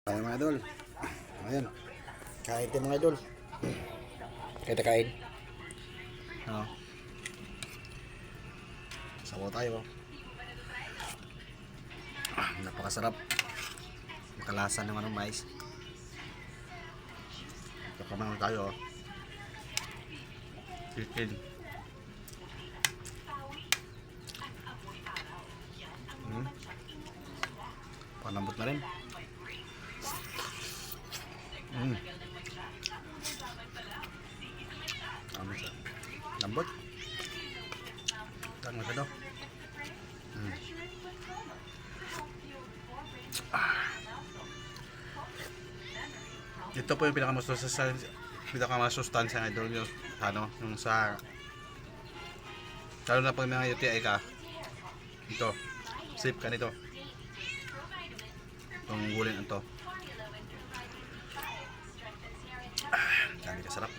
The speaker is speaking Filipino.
Ayan mga idol. Ayan. Kain tayo mga idol. Kita kain. Sabaw tayo. Napakasarap. Makalasan ng anong mais. Kakamang tayo. Chicken. Panambot na rin. Lambot. Tang masyado. Ito po yung pinakamasustansya ng idol yung ano, yung sa lalo na pag mga UTI ka. Ito, safe ka nito. Itong gulin ito. Dami ka sarap.